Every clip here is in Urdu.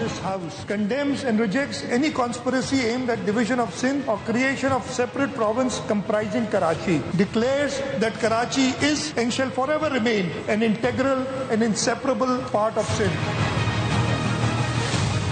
This House condemns and rejects any conspiracy aimed at division of Sindh or creation of separate province comprising Karachi. Declares that Karachi is and shall forever remain an integral and inseparable part of Sindh.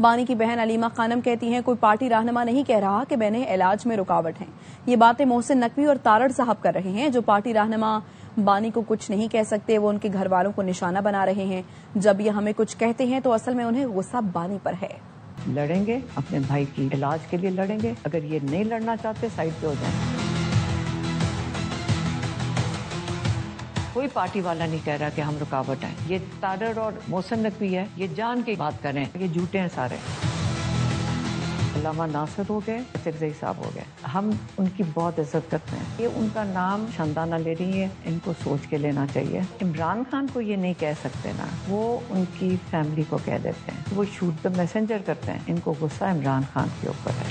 بانی کی بہن علیمہ خانم کہتی ہیں کوئی پارٹی رہنما نہیں کہہ رہا کہ بہنیں علاج میں رکاوٹ ہیں. یہ باتیں محسن نقوی اور تارڑ صاحب کر رہے ہیں. جو پارٹی رہنما بانی کو کچھ نہیں کہہ سکتے وہ ان کے گھر والوں کو نشانہ بنا رہے ہیں. جب یہ ہمیں کچھ کہتے ہیں تو اصل میں انہیں غصہ بانی پر ہے. لڑیں گے اپنے بھائی کی علاج کے لیے لڑیں گے. اگر یہ نہیں لڑنا چاہتے سائڈ پہ ہو جائیں. کوئی پارٹی والا نہیں کہہ رہا کہ ہم رکاوٹ ہیں. یہ تارڑ اور محسن نقوی ہے یہ جان کے بات کریں یہ جھوٹے ہیں سارے. علامہ ناصر ہو گئے سرزئی صاحب ہو گئے ہم ان کی بہت عزت کرتے ہیں. یہ ان کا نام شاندانہ لے رہی ہے ان کو سوچ کے لینا چاہیے. عمران خان کو یہ نہیں کہہ سکتے نا وہ ان کی فیملی کو کہہ دیتے ہیں. وہ شوٹ دا میسنجر کرتے ہیں. ان کو غصہ عمران خان کے اوپر ہے.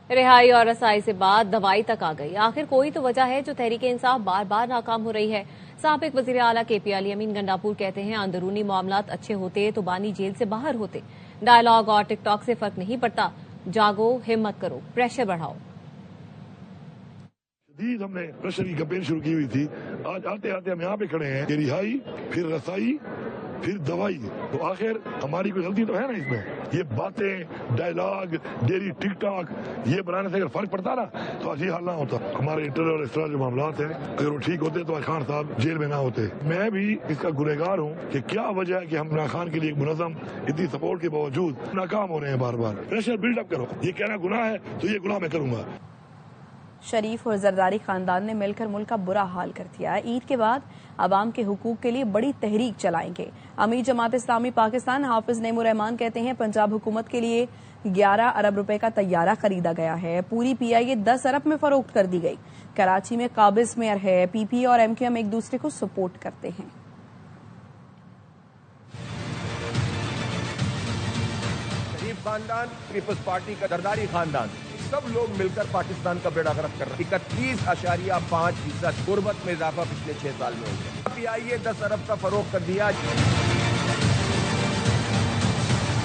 رہائی اور رسائی سے بعد دوائی تک آ گئی. آخر کوئی تو وجہ ہے جو تحریک انصاف بار بار ناکام ہو رہی ہے. سابق وزیر اعلیٰ کے پی علی امین گنڈاپور کہتے ہیں اندرونی معاملات اچھے ہوتے تو بانی جیل سے باہر ہوتے. ڈائیلاگ اور ٹک ٹاک سے فرق نہیں پڑتا. جاگو ہمت کرو پریشر بڑھاؤ. شدید ہم نے پریشر کی کمپین شروع کی ہوئی تھی. آج آتے آتے ہم یہاں پہ کھڑے ہیں کہ رہائی پھر رسائی پھر دوائی. تو آخر ہماری کوئی غلطی تو ہے نا اس میں. یہ باتیں ڈائیلاگ ڈیری ٹک ٹاک یہ بنانے سے اگر فرق پڑتا نا تو آج یہ حال نہ ہوتا. ہمارے انٹر اور اس طرح جو معاملات ہیں اگر وہ ٹھیک ہوتے تو خان صاحب جیل میں نہ ہوتے. میں بھی اس کا گنہگار ہوں کہ کیا وجہ ہے کہ ہم عمران خان کے لیے ایک منظم اتنی سپورٹ کے باوجود ناکام ہو رہے ہیں بار بار. پریشر بلڈ اپ کرو. یہ کہنا گناہ ہے تو یہ گناہ میں کروں گا. شریف اور زرداری خاندان نے مل کر ملک کا برا حال کر دیا. عید کے بعد عوام کے حقوق کے لیے بڑی تحریک چلائیں گے. امیر جماعت اسلامی پاکستان حافظ نعیم الرحمان کہتے ہیں پنجاب حکومت کے لیے 11 ارب روپے کا طیارہ خریدا گیا ہے. پوری پی آئی اے 10 ارب میں فروخت کر دی گئی. کراچی میں قابض میئر ہے. پی پی اور ایم کیو ایم ایک دوسرے کو سپورٹ کرتے ہیں. شریف خاندان پیپلز پارٹی کا زرداری خاندان سب لوگ مل کر پاکستان کا بیڑا غرق کر رہے ہیں. 31.5% غربت میں اضافہ پچھلے 6 سال میں ہو گیا. پی آئی اے 10 ارب کا فروخت کر دیا.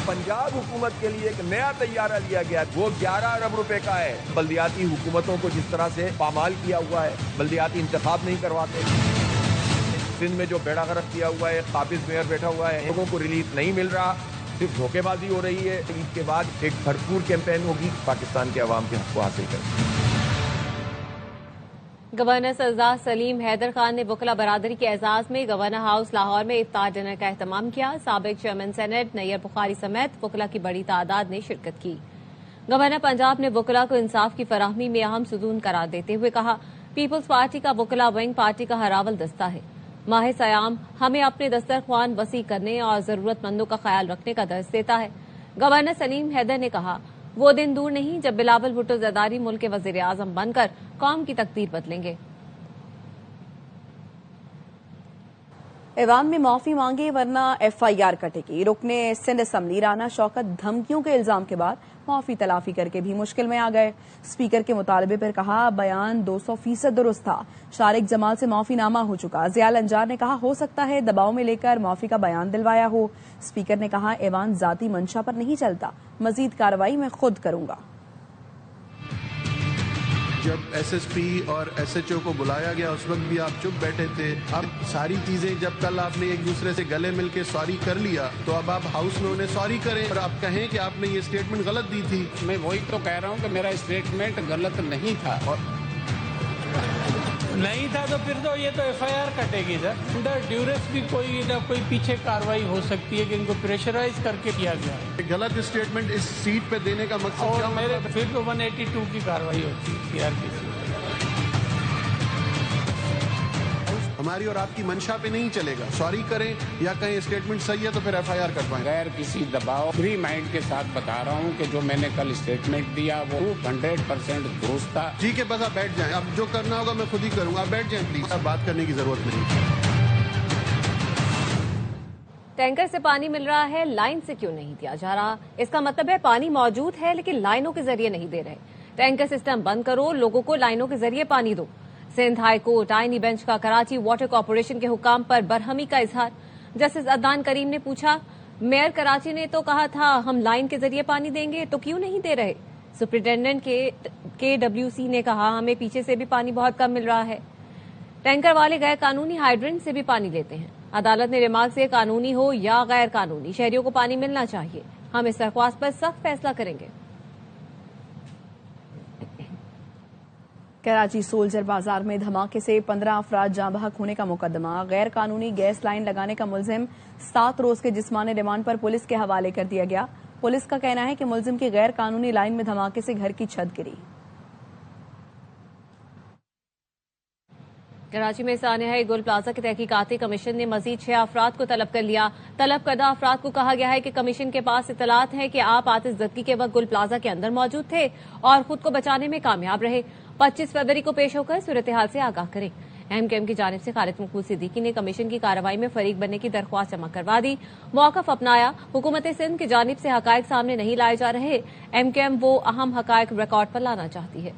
پنجاب حکومت کے لیے ایک نیا طیارہ لیا گیا وہ 11 ارب روپے کا ہے. بلدیاتی حکومتوں کو جس طرح سے پامال کیا ہوا ہے بلدیاتی انتخاب نہیں کرواتے. سندھ میں جو بیڑا غرق کیا ہوا ہے قابض میئر بیٹھا ہوا ہے لوگوں کو ریلیف نہیں مل رہا. صرف دھوکے بازی ہو رہی ہے. عید کے بعد ایک بھرپور کیمپین ہوگی پاکستان کے عوام کے حق کو حاصل کرنے. گورنر سرفراز سلیم حیدر خان نے وکلا برادری کے اعزاز میں گورنر ہاؤس لاہور میں افطار ڈنر کا اہتمام کیا. سابق چیئرمین سینیٹ نیر بخاری سمیت وکلا کی بڑی تعداد نے شرکت کی. گورنر پنجاب نے وکلا کو انصاف کی فراہمی میں اہم ستون قرار دیتے ہوئے کہا پیپلز پارٹی کا وکلا ونگ پارٹی کا ہراول دستہ ہے. ماہ سیام ہمیں اپنے دسترخوان وسیع کرنے اور ضرورت مندوں کا خیال رکھنے کا درس دیتا ہے. گورنر سلیم حیدر نے کہا وہ دن دور نہیں جب بلاول بھٹو زرداری ملک کے وزیر اعظم بن کر قوم کی تقدیر بدلیں گے. ایوان میں معافی مانگے ورنہ ایف آئی آر کٹے گی. رکن سندھ اسمبلی رانا شوکت دھمکیوں کے الزام کے بعد معافی تلافی کر کے بھی مشکل میں آ گئے. اسپیکر کے مطالبے پر کہا بیان 200% درست تھا. شارق جمال سے معافی نامہ ہو چکا. ضیاء الانجار نے کہا ہو سکتا ہے دباؤ میں لے کر معافی کا بیان دلوایا ہو. اسپیکر نے کہا ایوان ذاتی منشا پر نہیں چلتا. مزید کارروائی میں خود کروں گا. جب ایس ایس پی اور ایس ایچ او کو بلایا گیا اس وقت بھی آپ چپ بیٹھے تھے. اب ساری چیزیں جب کل آپ نے ایک دوسرے سے گلے مل کے سوری کر لیا تو اب آپ ہاؤس میں انہیں سوری کریں اور آپ کہیں کہ آپ نے یہ اسٹیٹمنٹ غلط دی تھی. میں وہی تو کہہ رہا ہوں کہ میرا اسٹیٹمنٹ غلط نہیں تھا. نہیں تھا تو پھر تو یہ تو ایف آئی آر کٹے گی سر. انڈر ڈیورس بھی کوئی نہ کوئی پیچھے کاروائی ہو سکتی ہے کہ ان کو پریشرائز کر کے کیا گیا. غلط اسٹیٹمنٹ اس سیٹ پہ دینے کا مقصد اور میرے پھر تو 182 کی کاروائی ہوتی ہے سی آر پی سی. ہماری اور آپ کی منشا پہ نہیں چلے گا. سوری کریں یا کہیں اسٹیٹمنٹ صحیح ہے تو پھر ایف آئی آر کٹوائیں. غیر کسی دباؤ فری مائنڈ کے ساتھ بتا رہا ہوں کہ جو میں نے کل اسٹیٹمنٹ دیا وہ 100% درست تھا. ٹھیک ہے بس آپ بیٹھ جائیں. اب جو کرنا ہوگا میں خود ہی کروں گا. آپ بیٹھ جائیں پلیز. اب بات کرنے کی ضرورت نہیں. ٹینکر سے پانی مل رہا ہے لائن سے کیوں نہیں دیا جا رہا؟ اس کا مطلب ہے پانی موجود ہے لیکن لائنوں کے ذریعے نہیں دے رہے. ٹینکر سسٹم بند کرو لوگوں کو لائنوں کے ذریعے پانی دو. سندھ ہائی کورٹ آئینی بینچ کا کراچی واٹر کارپوریشن کے حکام پر برہمی کا اظہار. جسٹس عدنان کریم نے پوچھا میئر کراچی نے تو کہا تھا ہم لائن کے ذریعے پانی دیں گے تو کیوں نہیں دے رہے؟ سپرنٹینڈنٹ کے ڈبلیو سی نے کہا ہمیں پیچھے سے بھی پانی بہت کم مل رہا ہے. ٹینکر والے غیر قانونی ہائیڈرنٹ سے بھی پانی لیتے ہیں. عدالت نے ریمارک سے قانونی ہو یا غیر قانونی شہریوں کو پانی ملنا چاہیے. ہم اس درخواست پر سخت فیصلہ کریں گے. کراچی سولجر بازار میں دھماکے سے 15 افراد جاں بحق ہونے کا مقدمہ. غیر قانونی گیس لائن لگانے کا ملزم 7 روز کے جسمانی ریمانڈ پر پولیس کے حوالے کر دیا گیا. پولیس کا کہنا ہے کہ ملزم کی غیر قانونی لائن میں دھماکے سے گھر کی چھت گری. کراچی میں سانحہ گل پلازا کے تحقیقاتی کمیشن نے مزید 6 افراد کو طلب کر لیا. طلب کردہ افراد کو کہا گیا ہے کہ کمیشن کے پاس اطلاعات ہیں کہ آپ آتش زدگی کے وقت گل پلازا کے اندر موجود تھے اور خود کو بچانے میں کامیاب رہے. 25 فروری کو پیش ہو کر صورتحال سے آگاہ کریں. ایم کیو ایم کی جانب سے خالد مقبول صدیقی نے کمیشن کی کارروائی میں فریق بننے کی درخواست جمع کروا دی. موقف اپنایا. حکومت سندھ کی جانب سے حقائق سامنے نہیں لائے جا رہے. ایم کیو ایم وہ اہم حقائق ریکارڈ پر لانا چاہتی ہے.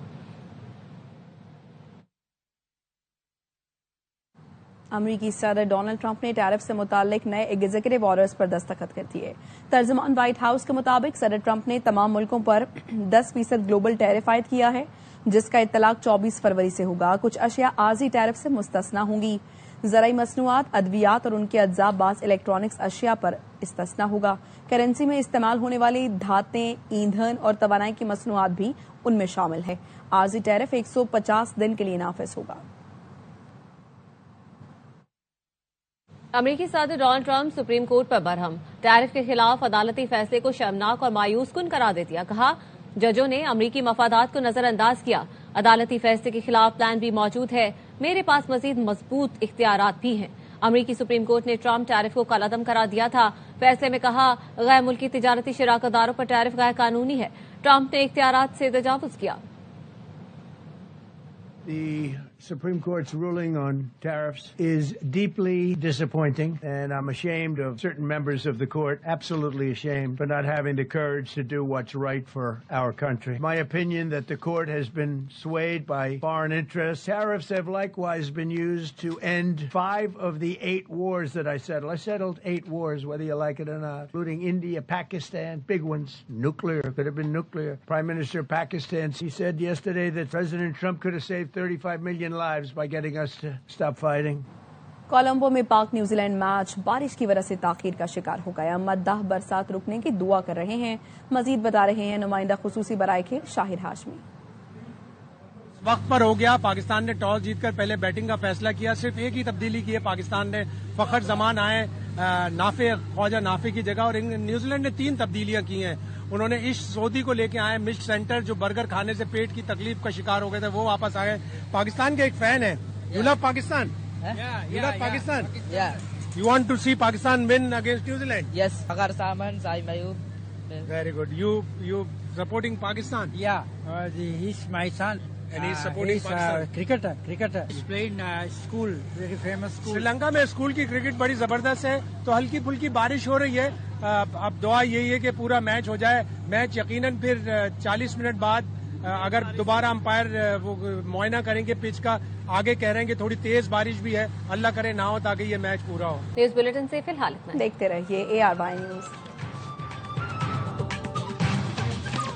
امریکی صدر ڈونلڈ ٹرمپ نے ٹیرف سے متعلق نئے ایگزیکٹو آرڈرز پر دستخط کر دیے. ترجمان وائٹ ہاؤس کے مطابق صدر ٹرمپ نے تمام ملکوں پر 10% گلوبل ٹیرف عائد کیا ہے جس کا اطلاق 24 فروری سے ہوگا. کچھ اشیاء عارضی ٹیرف سے مستثنی ہوں گی. زرعی مصنوعات، ادویات اور ان کے اجزاء، بعض الیکٹرانکس اشیاء پر استثنا ہوگا. کرنسی میں استعمال ہونے والی دھاتیں، ایندھن اور توانائی کی مصنوعات بھی ان میں شامل ہے. عارضی ٹیرف 150 دن کے لیے نافذ ہوگا. امریکی صدر ڈونلڈ ٹرمپ سپریم کورٹ پر برہم. ٹیرف کے خلاف عدالتی فیصلے کو شرمناک اور مایوس کن قرار دے دیا. کہا ججوں نے امریکی مفادات کو نظر انداز کیا. عدالتی فیصلے کے خلاف پلان بھی موجود ہے. میرے پاس مزید مضبوط اختیارات بھی ہیں. امریکی سپریم کورٹ نے ٹرمپ ٹیرف کو کالعدم قرار دیا تھا. فیصلے میں کہا غیر ملکی تجارتی شراکت داروں پر ٹیرف غیر قانونی ہے. ٹرمپ نے اختیارات سے تجاوز کیا. The Supreme Court's ruling on tariffs is deeply disappointing, and I'm ashamed of certain members of the court, absolutely ashamed, for not having the courage to do what's right for our country. My opinion that the court has been swayed by foreign interests. Tariffs have likewise been used to end 5 of the 8 wars that I settled. I settled 8 wars, whether you like it or not, including India, Pakistan, big ones, nuclear, could have been nuclear. Prime Minister of Pakistan, he said yesterday that President Trump could have saved 35 million lives by getting us to stop fighting. Colombo میں پاک نیوزی لینڈ میچ بارش کی وجہ سے تاخیر کا شکار ہو گیا. مداح برسات رکنے کی دعا کر رہے ہیں. مزید بتا رہے ہیں نمائندہ خصوصی برائے کھیل شاہد ہاشمی. وقت پر ہو گیا. پاکستان نے ٹاس جیت کر پہلے بیٹنگ کا فیصلہ کیا. صرف ایک ہی تبدیلی کی ہے پاکستان نے. فخر زمان آئے نافع خواجہ نافع کی جگہ, اور نیوزی لینڈ نے 3 تبدیلیاں کی ہیں. انہوں نے عشق سعودی کو لے کے آئے. مش سینٹر جو برگر کھانے سے پیٹ کی تکلیف کا شکار ہو گئے تھے وہ واپس آ گئے. پاکستان کے ایک فین ہے. You love Pakistan, you love Pakistan, you want to see Pakistan win against New Zealand. Yes اگر سامان سائی میو. Very good. You supporting Pakistan. یا ہی از مائی سن. And he's supporting Pakistan. Cricketer. He's playing school, very famous school. Sri Lanka میں اسکول کی کرکٹ بڑی زبردست ہے. تو ہلکی پھلکی بارش ہو رہی ہے. اب دعا یہی ہے کہ پورا میچ ہو جائے. میچ یقیناً پھر 40 منٹ بعد اگر دوبارہ امپائر وہ معائنہ کریں گے پچ کا, آگے کہہ رہے ہیں کہ تھوڑی تیز بارش بھی ہے. اللہ کرے نہ ہو تاکہ یہ میچ پورا ہو. نیوز بلیٹن سے فی الحال اتنا. دیکھتے رہیے ARY نیوز.